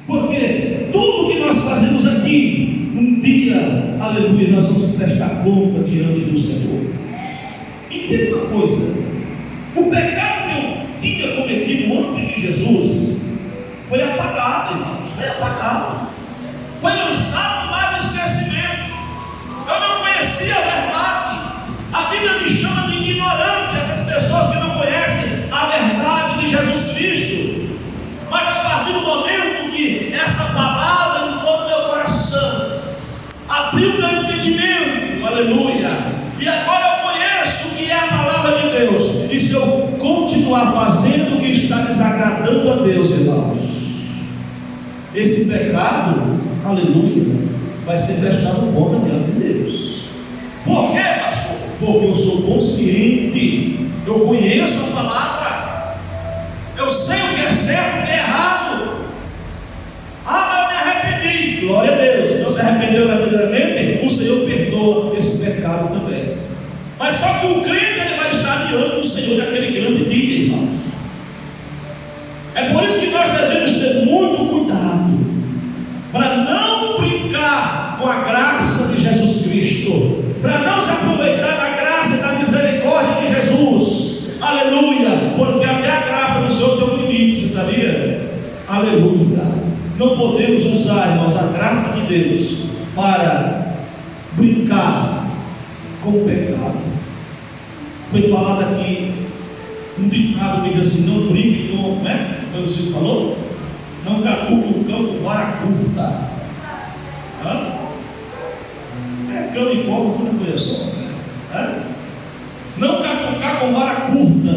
Porque tudo que nós fazemos aqui, um dia, aleluia, nós vamos prestar conta diante do Senhor. Entenda uma coisa: o pecado que eu tinha cometido antes de Jesus foi apagado, irmãos, foi apagado, foi lançado para o esquecimento. Eu não conhecia a verdade. A Bíblia me chama de ignorante, essas pessoas que não conhecem a verdade de Jesus Cristo. Mas a partir do momento que essa palavra entrou no meu coração, abriu meu entendimento, aleluia, e agora eu conheço o que é a palavra de Deus. E se eu continuar fazendo o que está desagradando a Deus, irmãos, esse pecado, aleluia, vai ser prestado conta diante de Deus. Por quê, pastor? Porque eu sou consciente, eu conheço a palavra, eu sei o que é certo e o que é errado. Ah, eu me arrependi, glória a Deus. Não se arrependeu verdadeiramente, o Senhor perdoa esse pecado também. Mas só que o crente, ele vai estar diante do Senhor naquele grande dia, irmãos. É por isso que nós devemos ter muito cuidado para não brincar com a graça de Jesus Cristo, para não se aproveitar da graça e da misericórdia de Jesus, aleluia, porque até a graça do Senhor tem um limite, você sabia? Aleluia. Não podemos usar, irmãos, a graça de Deus para brincar com o pecado. Foi falado aqui um ditado que diz assim: não brinque com, né? Foi o que você falou? Não catuque o cão com vara curta. É cão e cobra, tudo conheço. Não catucar com vara curta.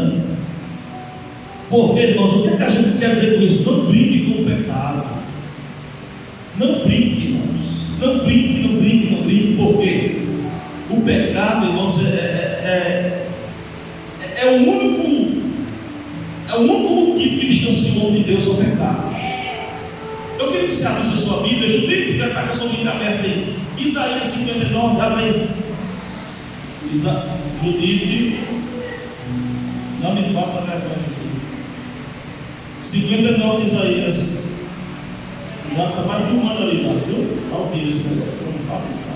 Porque, irmãos, o que a gente quer dizer com isso? Não brinque com o pecado. Não brinque, irmãos. Não brinque, não brinque, não brinque. Porque o pecado, irmãos, é o único motivo que distanciou de Deus ao pecado. Eu queria que você abrisse a sua Bíblia, Judite, que está com a sua Bíblia aberta aí. Isaías 59, dá bem. Judite, não me faça vergonha, Judite. 59 de Isaías. Já está mais de um ano ali, viu? Ao ouvir esse negócio, não me faça isso.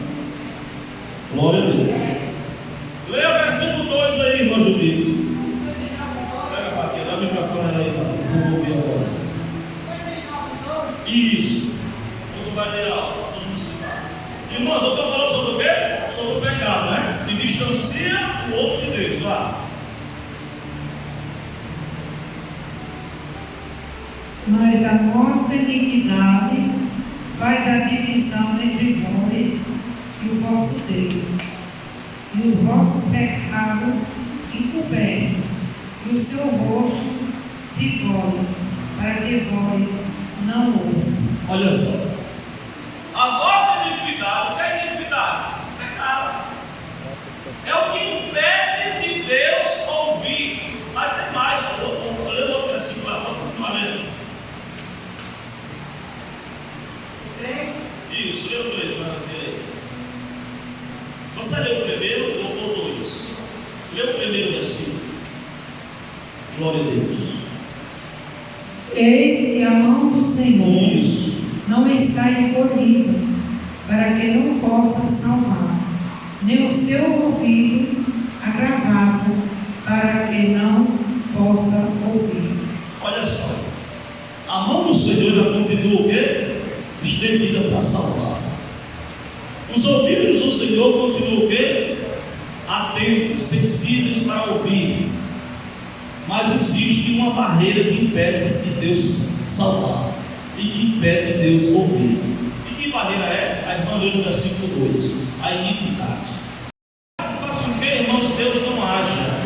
Glória a Deus. Leia o versículo 2 aí, irmão Judite. Pega a faquinha, dá o microfone aí, vamos ouvir a voz. Isso. Tudo vai ler alto, todo mundo se. Irmãos, eu estou falando sobre o quê? Sobre o pecado, né? Que distancia o outro de Deus. Vá. Mas a nossa iniquidade faz a divisão entre vós e o vosso Deus, e o vosso pecado encoberto, e o seu rosto de vós, para que vós não ouçam. Olha só. A vossa iniquidade, o que é iniquidade? Pecado. É o que impede de Deus ouvir. Mas tem mais. Olha o outro versículo lá, vamos continuar lendo. Isso, leu o 3 para ver. Você leu o primeiro ou faltou isso? Leu o primeiro versículo. Glória a Deus. Eis que a mão do Senhor Isso. não está encolhida, para que não possa salvar, nem o seu ouvido agravado, para que não possa ouvir. Olha só. A mão do Senhor já continua o quê? Estendida para salvar. Os ouvidos do Senhor continuam o quê? Atentos, sensíveis para ouvir. Mas existe uma barreira que impede de Deus salvar e que impede de Deus ouvir. E que barreira é? A irmã leu no versículo 2: a iniquidade. Faça com que, irmãos, Deus não haja.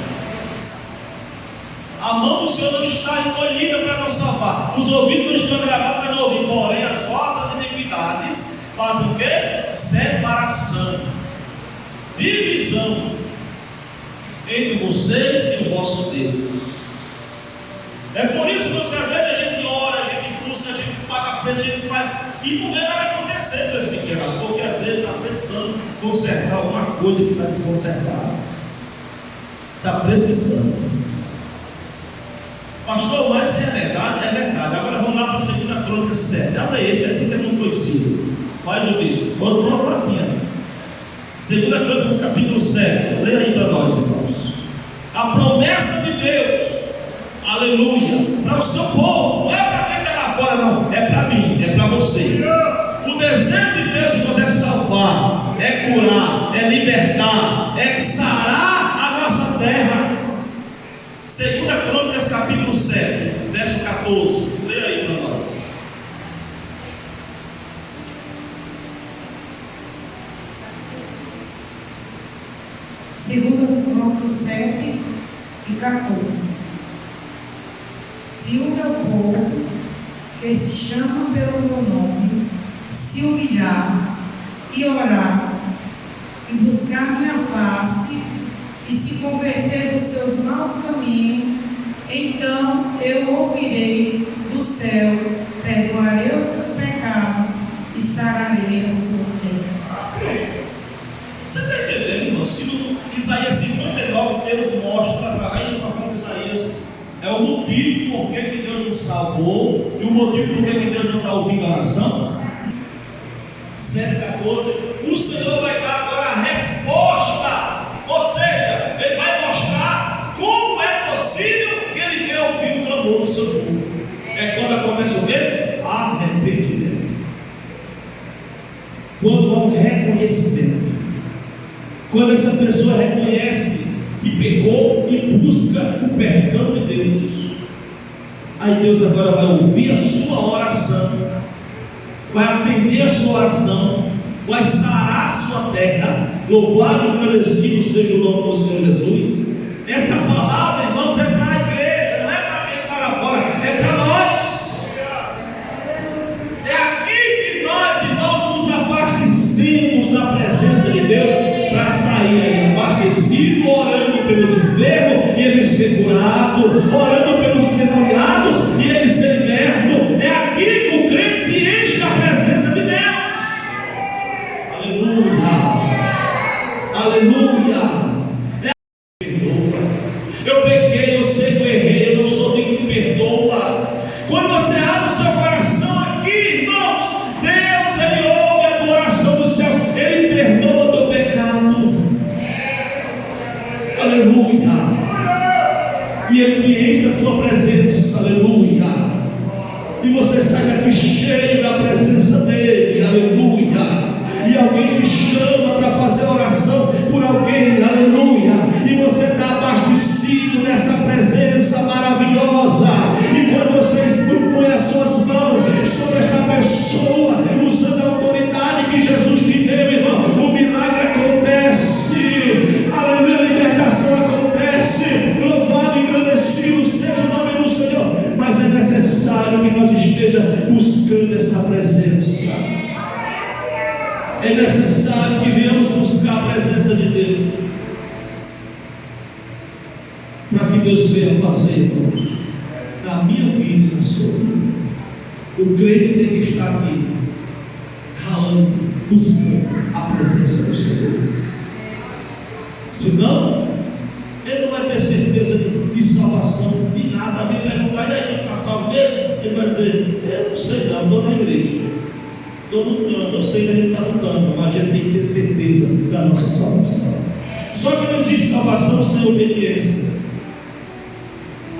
A mão do Senhor não está encolhida para nos salvar, os ouvidos não estão gravados para não ouvir, porém as vossas iniquidades fazem o quê? Separação, divisão entre vocês e o vosso Deus. É por isso que às vezes a gente ora, a gente busca, a gente paga preço, a gente faz e não vê nada acontecer, presbiteriano, porque às vezes está precisando consertar alguma coisa que está desconsertada. Está precisando. Pastor, mas se é verdade, é verdade. Agora vamos lá para a 2 Crônicas 7. Abre esse é muito conhecido. Faz o vídeo. Bota uma fraquinha. 2 Crônicas capítulo 7. Leia aí para nós, irmãos. A promessa de Deus, aleluia, para o seu povo, não é para quem está lá fora, não, é para mim, é para você. O desejo de Deus que você é salvar, é curar, é libertar, é sarar a nossa terra. 2 Crônicas capítulo 7, verso 14. Leia aí para nós. 2 Crônicas 7 e 14. Se o meu povo, que se chama pelo meu nome, se humilhar e orar, e buscar minha face, e se converter dos seus maus caminhos, então eu ouvirei do céu, perdoarei os seus pecados e sararei a sua terra. Você está entendendo, irmãos? Que no Isaías 59, Deus mostra através do profeta Isaías é o motivo por que Deus nos salvou e o motivo por que Deus não está ouvindo a oração. 7,14, o Senhor vai dar agora a resposta, ou seja, Ele vai mostrar como é possível que Ele venha ouvir o clamor do seu povo. É quando acontece o quê? Arrependimento. Quando há um reconhecimento. Quando essa pessoa reconhece que pecou e busca o perdão de Deus, aí Deus agora vai ouvir a sua oração, vai atender a sua oração, vai sarar a sua terra. Louvado e agradecido seja o nome do Senhor Jesus. Essa palavra, irmãos, é para a igreja, não é para quem está lá fora, é para nós. É aqui que nós, irmãos, nos abastecemos da presença de Deus, para sair aí abastecido, orando pelos enfermos e eles ser curados, orando pelos endemoniados e eles ser libertos. É aqui que o crente se enche da presença de Deus. Aleluia, aleluia. Eu pequei, eu sei que eu errei, eu não sou digno de perdoa. Quando você abre o seu coração aqui, irmãos, Deus, Ele ouve a tua oração do céu, Ele perdoa o teu pecado. Aleluia. E Ele entra na tua presença, aleluia. E você sai daqui cheio da presença dEle, aleluia. E alguém te chama para fazer oração por alguém, aleluia. E você está abastecido nessa presença maravilhosa. E quando você põe as suas mãos sobre esta pessoa, usando a autoridade que Jesus te deu, irmão, o milagre acontece, aleluia, a libertação acontece. Louvado e agradecido seja o nome do Senhor. Mas é necessário que nós estejamos buscando essa presença. É necessário que venhamos buscar a presença de Deus, para que Deus venha fazer, irmãos, na minha vida e na sua vida. O crente tem que estar aqui, ralando, buscando a presença do Senhor. Senão, ele não vai ter certeza de salvação, de nada. Alguém perguntar, e aí, está salvo mesmo? Ele vai dizer, eu não sei não, estou na igreja. Estou lutando, eu sei que a gente está lutando, mas a gente tem que ter certeza da nossa salvação. Só que não existe salvação sem obediência.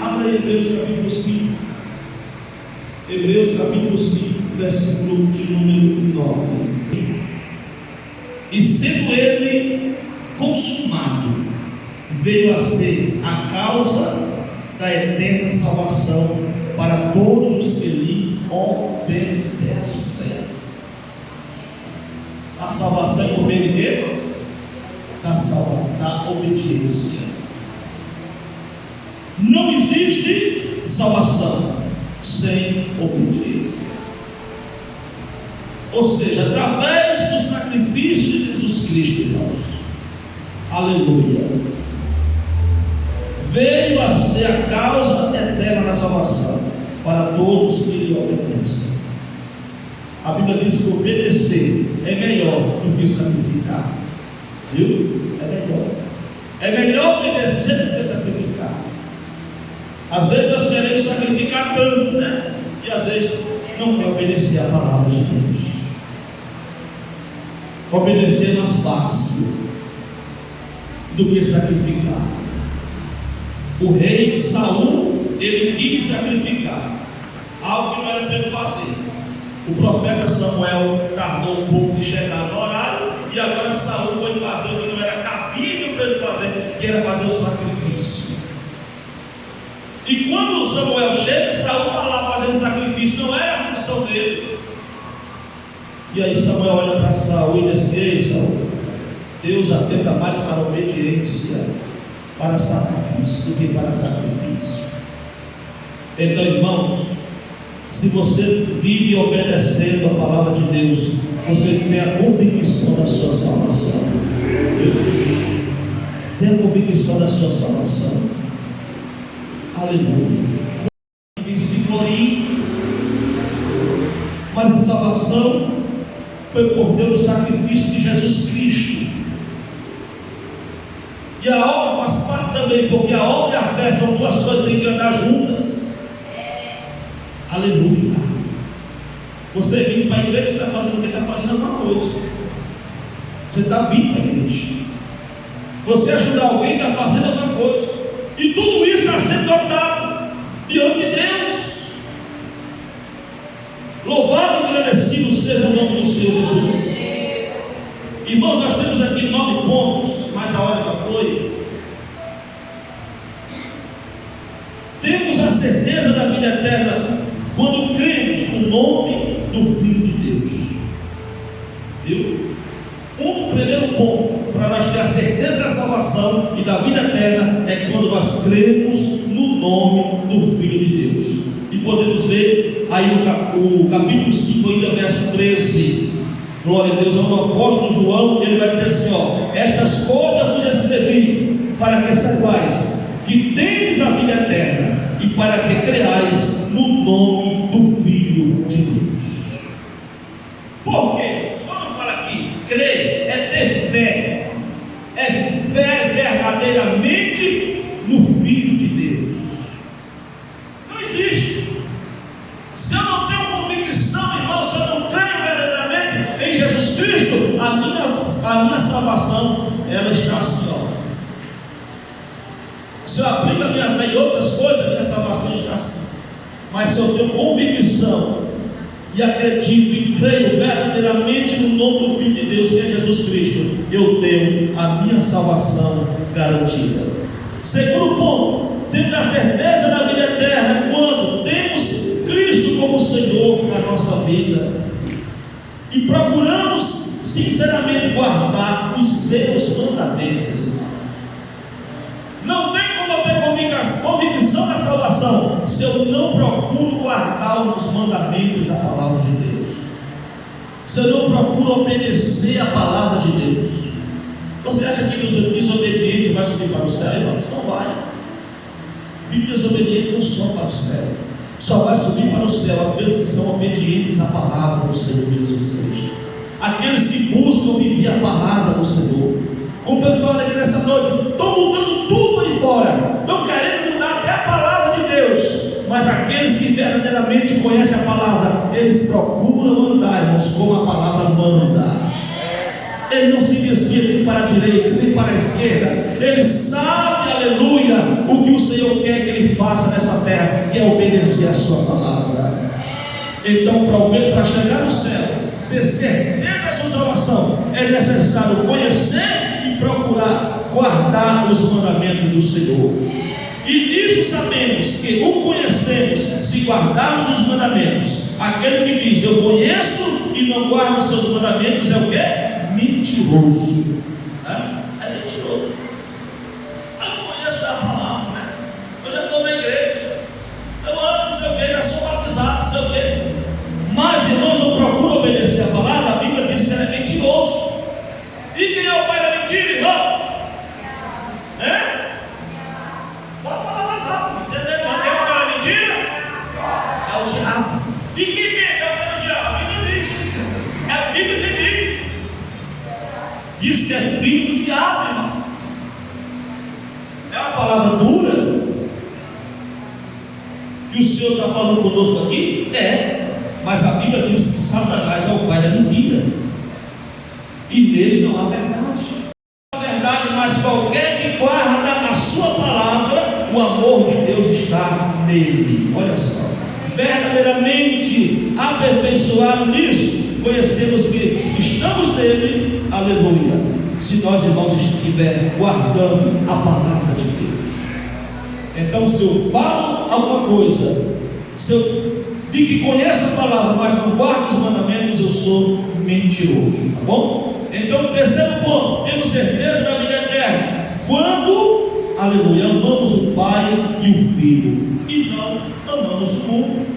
Abra aí Hebreus capítulo 5. Hebreus capítulo 5, versículo de número 9. E sendo ele consumado, veio a ser a causa da eterna salvação para todos os que lhe obedecem. A salvação é por meio de quê? Da obediência. Não existe salvação sem obediência. Ou seja, através do sacrifício de Jesus Cristo, irmãos, aleluia, veio a ser a causa eterna da salvação para todos que lhe obedecem. A Bíblia diz que obedecer é melhor do que sacrificar. Viu? É melhor. É melhor obedecer do que sacrificar. Às vezes nós queremos sacrificar tanto, né? E às vezes não quer obedecer a palavra de Deus. Obedecer é mais fácil do que sacrificar. O rei Saul, ele quis sacrificar algo que não era para ele fazer. O profeta Samuel tardou um pouco de chegar no horário, e agora Saul foi fazer o que não era cabível para ele fazer, que era fazer o sacrifício. E quando Samuel chega, Saul está lá fazendo o sacrifício, não era a função dele. E aí Samuel olha para Saul e diz: ei, Saul, Deus atenta mais para a obediência, para sacrifício, do que para sacrifício. Então, irmãos, se você vive obedecendo a palavra de Deus, você tem a convicção da sua salvação. Tem a convicção da sua salvação. Aleluia. Ninguém se glorie, mas a salvação foi por meio do sacrifício de Jesus Cristo. E a obra faz parte também, porque a obra e a fé são duas coisas que têm que andar juntas. Aleluia. Você vindo para a igreja, está fazendo o que está fazendo alguma coisa. Você está vindo para a igreja. Você ajudar alguém, está fazendo alguma coisa. E tudo isso está sendo notado diante de Deus. Louvado e agradecido seja o nome do Senhor Jesus. Irmãos, nós temos aqui 9 pontos, mas a hora já foi. Temos a certeza da vida eterna quando cremos no nome do Filho de Deus. Viu? Um primeiro ponto para nós ter a certeza da salvação e da vida eterna é quando nós cremos no nome do Filho de Deus. E podemos ver aí no capítulo 5, ainda verso 13. Glória a Deus. O apóstolo João, ele vai dizer assim: ó, estas coisas vos escrevi para que saibais que tendes a vida eterna e para que creais no nome do Filho de Deus. Por quê? Quando fala aqui, crer é ter fé, é fé verdadeiramente no Filho de Deus. Não existe. Se eu não tenho convicção, irmão, se eu não creio verdadeiramente em Jesus Cristo, a minha salvação, ela está assim, ó. Se eu aplico a minha fé em outras coisas, a minha salvação está assim. Mas se eu tenho convicção e acredito e creio verdadeiramente no nome do Filho de Deus, que é Jesus Cristo, eu tenho a minha salvação garantida. Segundo ponto, temos a certeza da vida eterna quando temos Cristo como Senhor na nossa vida e procuramos sinceramente guardar os seus mandamentos. Não tem como eu ter convicção da salvação se eu não procuro guardar os mandamentos da palavra de Deus, se eu não procuro obedecer a palavra de Deus. Você acha que o desobediente vai subir para o céu, irmãos? Não vai. Filho desobediente não sobe para o céu, só vai subir para o céu aqueles que são obedientes à palavra do Senhor Jesus Cristo, aqueles que buscam viver a palavra do Senhor. Como eu falo aqui nessa noite, estão mudando tudo aí fora, estão querendo mudar até a palavra de Deus, mas aqueles que verdadeiramente conhecem a palavra, eles procuram andar, irmãos, como a palavra manda. Ele não se desvia nem para a direita, nem para a esquerda. Ele sabe, aleluia, o que o Senhor quer que ele faça nessa terra, que é obedecer a sua palavra. Então, para chegar no céu, ter certeza da sua salvação, é necessário conhecer e procurar guardar os mandamentos do Senhor. E nisso sabemos que o conhecemos se guardarmos os mandamentos. Aquele que diz eu conheço e não guarda os seus mandamentos é o quê? Mentiroso. É mentiroso. Eu não conheço a palavra, né? Eu já estou na igreja, eu amo, não sei o que, já sou batizado, não sei o que. Mas irmãos, não procura obedecer a palavra. A Bíblia diz que ele é mentiroso. E quem é o pai da mentira, irmão? Pode falar mais rápido, entendeu? Quem é o pai da mentira? É o diabo. E quem é o pai do diabo? A Bíblia diz. É a Bíblia que diz. Diz que é filho do diabo, irmão. É uma palavra dura que o Senhor está falando conosco aqui? É. Mas a Bíblia diz que Satanás é o pai da mentira, e nele não há verdade. Não há verdade, mas qualquer que guarda a sua palavra, o amor de Deus está nele. Olha só, verdadeiramente aperfeiçoado nisso, conhecemos que estamos nele, aleluia, se nós, irmãos, estivermos guardando a palavra de Deus. Então, se eu falo alguma coisa, se eu digo que conheço a palavra, mas não guardo os mandamentos, eu sou mentiroso, tá bom? Então, o terceiro ponto, temos certeza da vida eterna quando, aleluia, amamos o Pai e o Filho, e não amamos o mundo.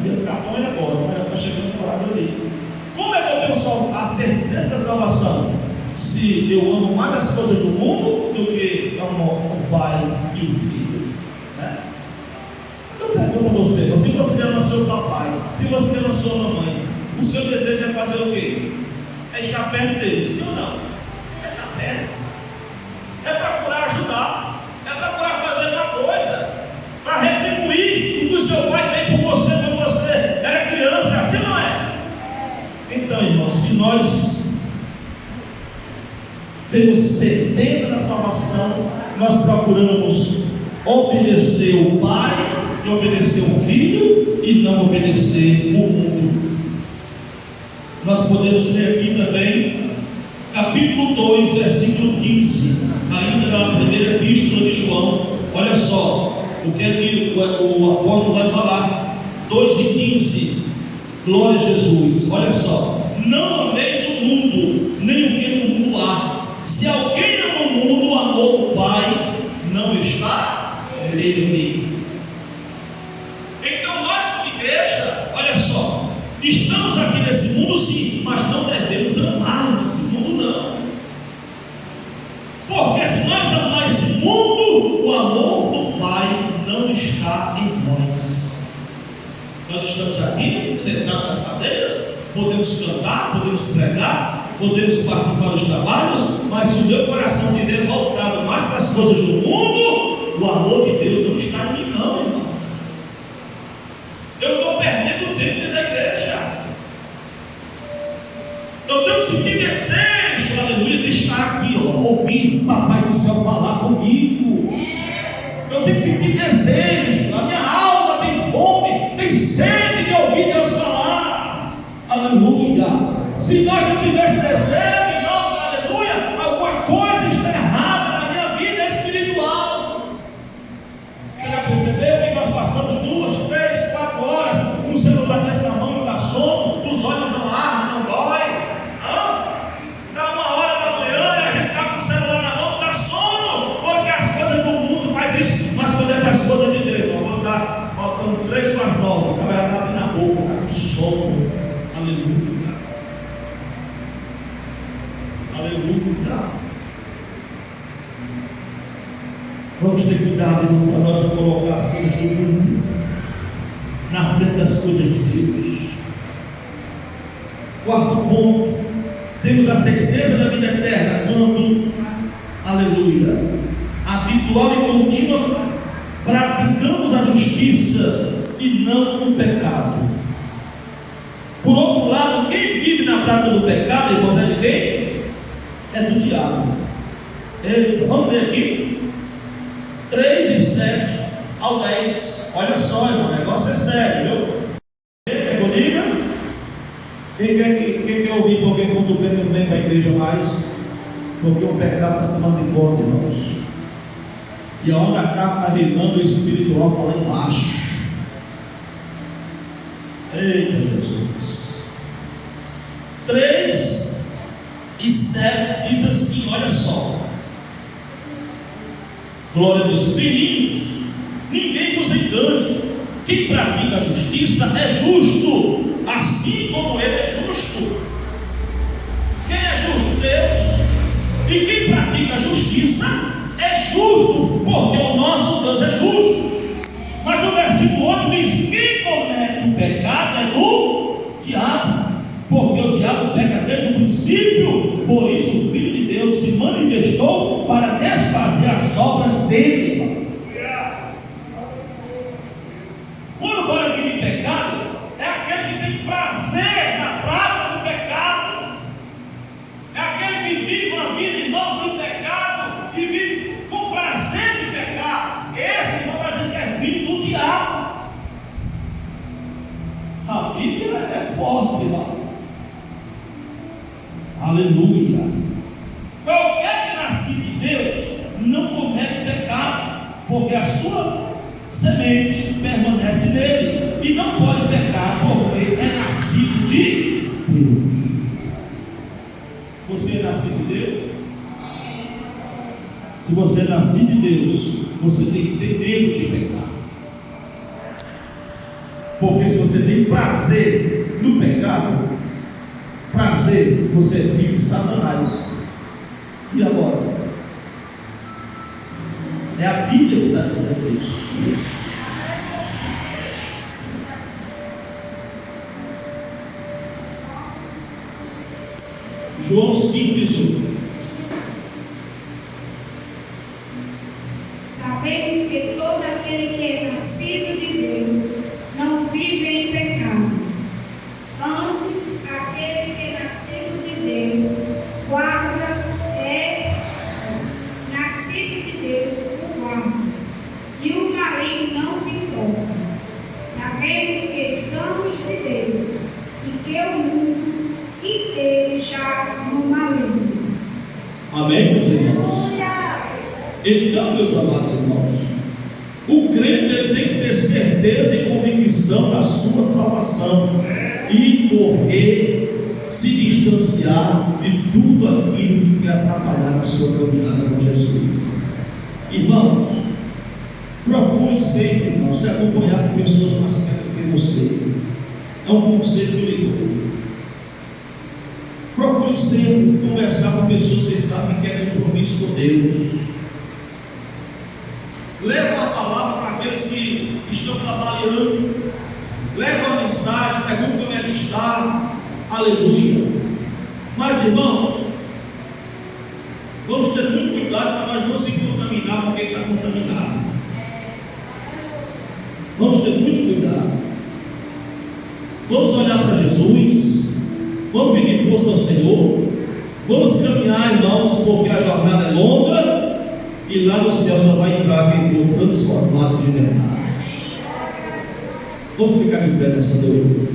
Ia ficar bom agora, mas está chegando o horário ali. Como é que eu tenho a certeza da salvação? Se eu amo mais as coisas do mundo do que amo o Pai e o Filho, né? Eu pergunto a você, se você ama seu papai, se você ama sua mamãe, o seu desejo é fazer o quê? É estar perto dele, sim ou não? É estar perto, é procurar ajudar, é procurar fazer uma coisa para retribuir o que o seu pai fez por você quando você era criança, assim não é? Então, irmãos, se nós temos certeza da salvação, nós procuramos obedecer o Pai e obedecer o Filho e não obedecer o mundo. Nós podemos ler aqui também capítulo 2, versículo 15, ainda na primeira epístola de João. Olha só o que é que o apóstolo vai falar. 2:15, glória a Jesus. Olha só, não ameis o mundo, nem o que no mundo há. Se alguém ama o mundo, o amor do Pai não está nele. Então nós, como igreja, olha só, estamos aqui nesse mundo sim, mas não devemos amar esse mundo não. Porque se nós amarmos esse mundo, o amor do Pai não está em nós. Nós estamos aqui, sentados nas cadeiras, podemos cantar, podemos pregar, podemos participar dos trabalhos, mas se o meu coração estiver voltado mais para as coisas do mundo, o amor de Deus não está em mim não, irmãos. Eu estou perdendo o tempo dentro da igreja. Eu tenho que sentir desejo, aleluia, de estar aqui, ouvindo o Papai do Céu falar comigo. Eu tenho que sentir desejo, a minha alma tem fome, tem sede de ouvir Deus falar. Aleluia. Se nós não tivéssemos desejo, irmão, aleluia, alguma coisa está errada na minha vida espiritual. Você já percebeu que nós passamos 2, 3, 4 horas com o celular nessa mão, não dá sono, os olhos não ardem, não dói. Dá 1h da manhã e a gente está com o celular na mão, dá sono, porque as coisas do mundo faz isso, mas quando é para as coisas de Deus, eu vou estar faltando 3 para as 9, o cara vai abrir na boca, está com sono. Aleluia. Aleluia. Vamos ter cuidado, irmãos, para nós não colocar as coisas do mundo na frente das coisas de Deus. Quarto ponto, temos a certeza da vida eterna quando, aleluia, habitual e contínua, praticamos a justiça e não o pecado. Por outro lado, quem vive na prática do pecado, irmãos, é de quem? É do diabo. Vamos ler aqui 3:7 ao 10. Olha só, irmão, o negócio é sério, viu? Quem comigo? Quem quer ouvir? Porque quando o bem não vem para a igreja mais, porque o pecado está tomando de conta, irmãos. E a onda está carregando o espiritual para lá embaixo. Eita Jesus. 3:7 diz assim, olha só. Glória a Deus. Filhinhos, ninguém vos engane. Quem pratica a justiça é justo, assim como ele é justo. Quem é justo? Deus. E quem pratica a justiça é justo, porque o nosso Deus é justo. Mas no versículo 8 diz: quem comete o pecado é do diabo, porque o diabo peca desde o princípio. Por isso o Filho de Deus se manifestou para desfazer as obras dele. Quando fala aqui de pecado, Bíblia é forte, irmão. Aleluia. Qualquer que nasce de Deus não comete pecado, porque a sua semente permanece nele, e não pode pecar porque é nascido de Deus. Você é nascido de Deus? Se você é nascido de Deus, você tem que ter medo de pecar. Porque se você tem prazer no pecado, prazer, você é filho de Satanás. E agora? É a Bíblia que está dizendo isso. João 5:18. Sabemos que todo aquele que é nascido de Deus não vive em pecado. Antes, aquele que é nascido de Deus guarda, nascido de Deus o guarda, e o maligno não lhe toca. Sabemos que somos de Deus e que o mundo inteiro já no maligno. Amém, meus irmãos? Então, meus amados irmãos, o crente ele tem que ter certeza e convicção da sua salvação e correr, se distanciar de tudo aquilo que quer atrapalhar a sua caminhada com Jesus. Irmãos, procure sempre, irmãos, se acompanhar com pessoas mais certas que você. É um conselho que eu lhe dou. Procure sempre conversar com pessoas que vocês sabem que querem compromisso com Deus. Leva a palavra para aqueles que estão trabalhando. Leva a mensagem, pergunta como é que está. Aleluia. Mas, irmãos, vamos ter muito cuidado para nós não se contaminar com quem está contaminado. Vamos ter muito cuidado. Vamos olhar para Jesus. Vamos pedir força ao Senhor. Vamos caminhar, irmãos, porque a jornada é longa. E lá no céu só vai entrar quem for transformado de verdade. Vamos ficar de pé nessa noite.